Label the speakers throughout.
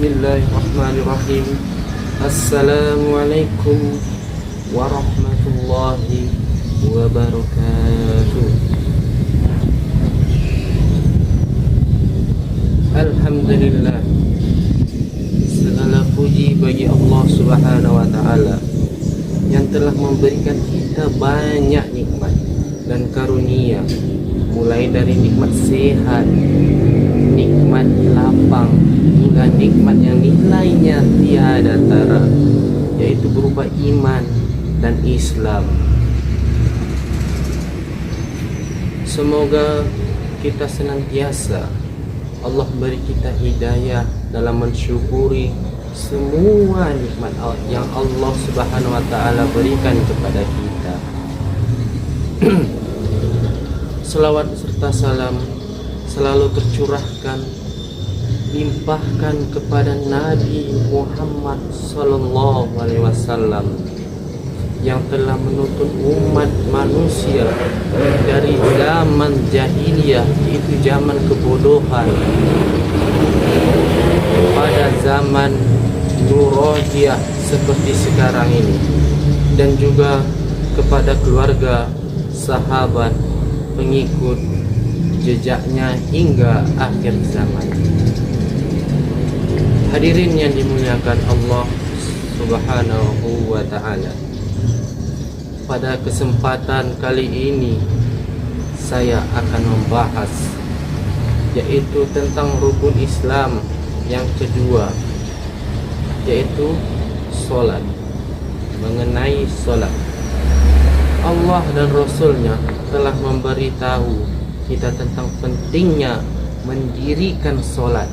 Speaker 1: Bismillahirrahmanirrahim. Assalamualaikum warahmatullahi wabarakatuh. Alhamdulillah, segala puji bagi Allah Subhanahu wa ta'ala yang telah memberikan kita banyak nikmat dan karunia, mulai dari nikmat sehat, nikmat lapang, hingga nikmat yang nilainya tiada tara, yaitu berupa iman dan Islam. Semoga kita senantiasa Allah beri kita hidayah dalam mensyukuri semua nikmat yang Allah Subhanahu wa ta'ala berikan kepada kita. Selawat serta salam selalu tercurahkan, limpahkan kepada Nabi Muhammad sallallahu alaihi wasallam yang telah menuntun umat manusia dari zaman jahiliyah, yaitu zaman kebodohan, pada zaman nuriyah seperti sekarang ini, dan juga kepada keluarga, sahabat, pengikut jejaknya hingga akhir zaman. Hadirin yang dimuliakan Allah Subhanahu wa ta'ala, pada kesempatan kali ini saya akan membahas yaitu tentang rukun Islam yang kedua, yaitu solat. Mengenai solat, Allah dan Rasulnya telah memberitahu kita tentang pentingnya mendirikan solat.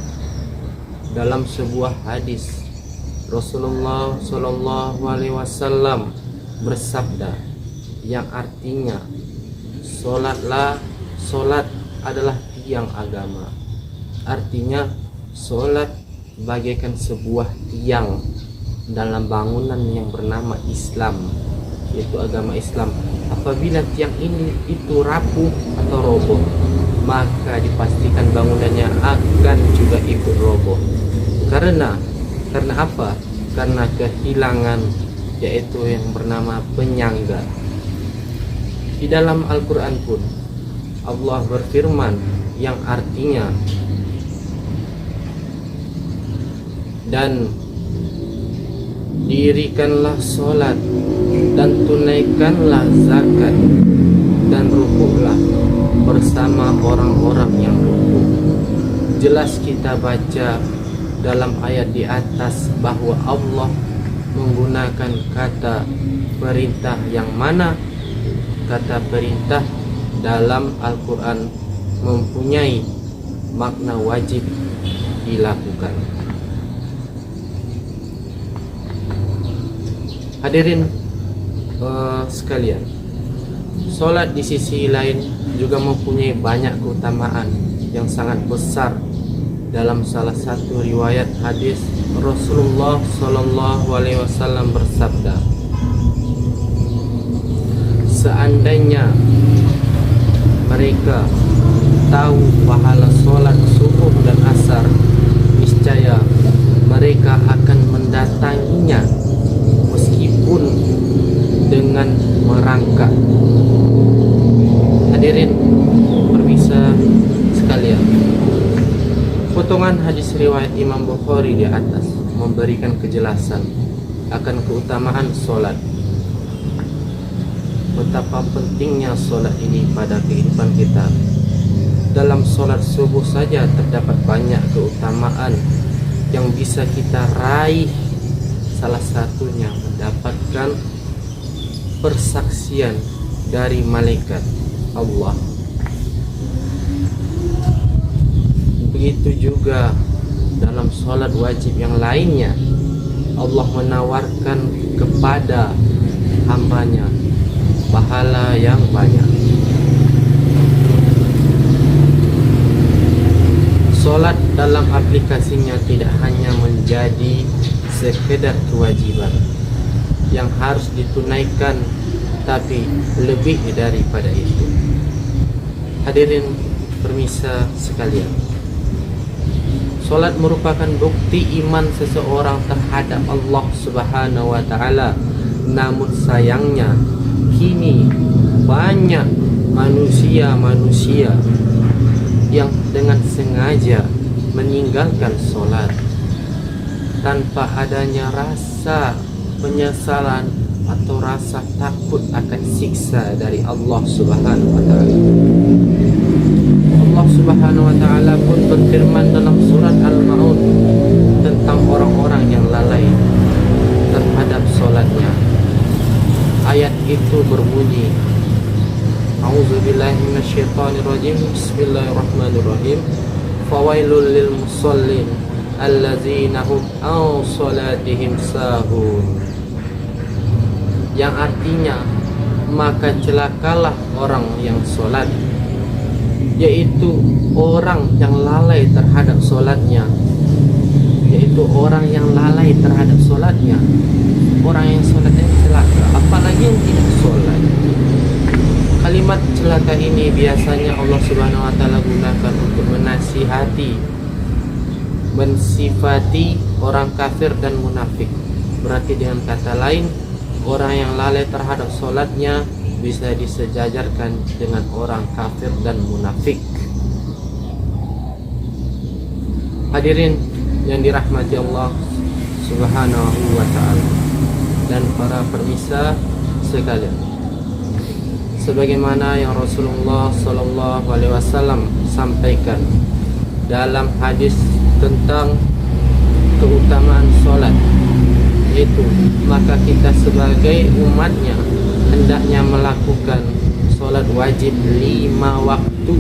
Speaker 1: Dalam sebuah hadis, Rasulullah Shallallahu Alaihi Wasallam bersabda, yang artinya solat adalah tiang agama. Artinya solat bagaikan sebuah tiang dalam bangunan yang bernama Islam, yaitu agama Islam. Apabila tiang ini itu rapuh atau roboh, maka dipastikan bangunannya akan juga ikut roboh. Karena apa? Karena kehilangan, yaitu yang bernama penyangga. Di dalam Al-Quran pun Allah berfirman yang artinya, dan dirikanlah solat dan tunaikanlah zakat dan rukuklah bersama orang-orang yang rukuk. Jelas kita baca dalam ayat di atas bahwa Allah menggunakan kata perintah, yang mana kata perintah dalam Al-Quran mempunyai makna wajib dilakukan. Hadirin sekalian, solat di sisi lain juga mempunyai banyak keutamaan yang sangat besar. Dalam salah satu riwayat hadis, Rasulullah Shallallahu Alaihi Wasallam bersabda, seandainya mereka tahu pahala solat subuh dan asar, niscaya mereka akan mendatanginya meskipun dengan merangkak. Hadirin pemirsa sekalian, potongan hadis riwayat Imam Bukhari di atas memberikan kejelasan akan keutamaan solat. Betapa pentingnya solat ini pada kehidupan kita. Dalam solat subuh saja terdapat banyak keutamaan yang bisa kita raih. Salah satunya mendapatkan persaksian dari malaikat Allah. Begitu juga dalam solat wajib yang lainnya, Allah menawarkan kepada hambanya pahala yang banyak. Solat dalam aplikasinya tidak hanya menjadi sekedar kewajiban yang harus ditunaikan, tapi lebih daripada itu. Hadirin pemirsa sekalian, Salat merupakan bukti iman seseorang terhadap Allah Subhanahu wa taala. Namun sayangnya kini banyak manusia-manusia yang dengan sengaja meninggalkan salat tanpa adanya rasa penyesalan atau rasa takut akan siksa dari Allah Subhanahu wa taala. Allah Subhanahu wa taala pun berfirman dalam surat Al-Maun tentang orang-orang yang lalai terhadap salatnya. Ayat itu berbunyi, A'udzubillahi minasyaitonirrajim. Bismillahirrahmanirrahim. Fawailul lil musallin allazina hum an salatihim sahun. Yang artinya, maka celakalah orang yang salat, yaitu orang yang lalai terhadap salatnya, orang yang salatnya celaka, apalagi yang tidak salat. Kalimat celaka ini biasanya Allah Subhanahu wa taala gunakan untuk menasihati, mensifati orang kafir dan munafik. Berarti dengan kata lain, orang yang lalai terhadap salatnya bisa disejajarkan dengan orang kafir dan munafik. Hadirin yang dirahmati Allah Subhanahu wa taala dan para permisa sekalian, sebagaimana yang Rasulullah sallallahu alaihi wasallam sampaikan dalam hadis tentang keutamaan salat, yaitu maka kita sebagai umatnya hendaknya melakukan salat wajib 5 waktu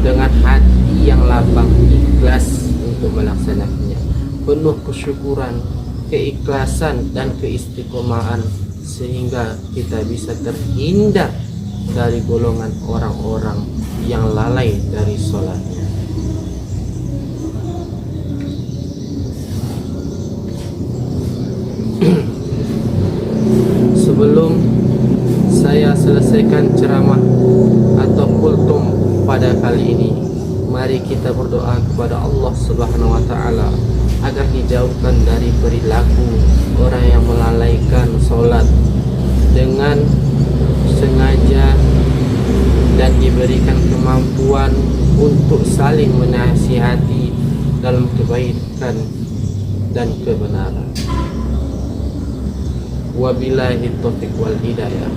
Speaker 1: dengan hati yang lapang, ikhlas untuk melaksanakannya, penuh kesyukuran, keikhlasan dan keistiqomahan, sehingga kita bisa terhindar dari golongan orang-orang yang lalai dari salatnya. Sebelum saya selesaikan ceramah atau kultum pada kali ini, mari kita berdoa kepada Allah Subhanahu wa taala agar dijauhkan dari perilaku orang yang melalaikan salat dengan sengaja, dan diberikan kemampuan untuk saling menasihati dalam kebaikan dan kebenaran. Wabillahi taufiq wal hidayah.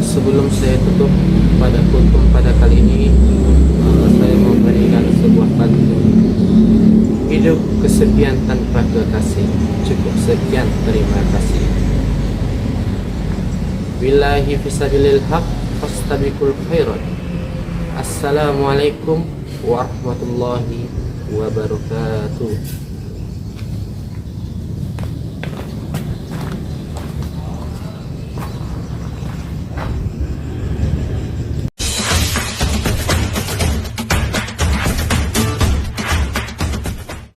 Speaker 1: Sebelum saya tutup pada kultum pada kali ini, saya memberikan sebuah pantun. Hidup kesepian tanpa kekasih, cukup sekian, terima kasih. Billahi fisabilil haq fastabiqul khairat. Assalamualaikum warahmatullahi wabarakatuh.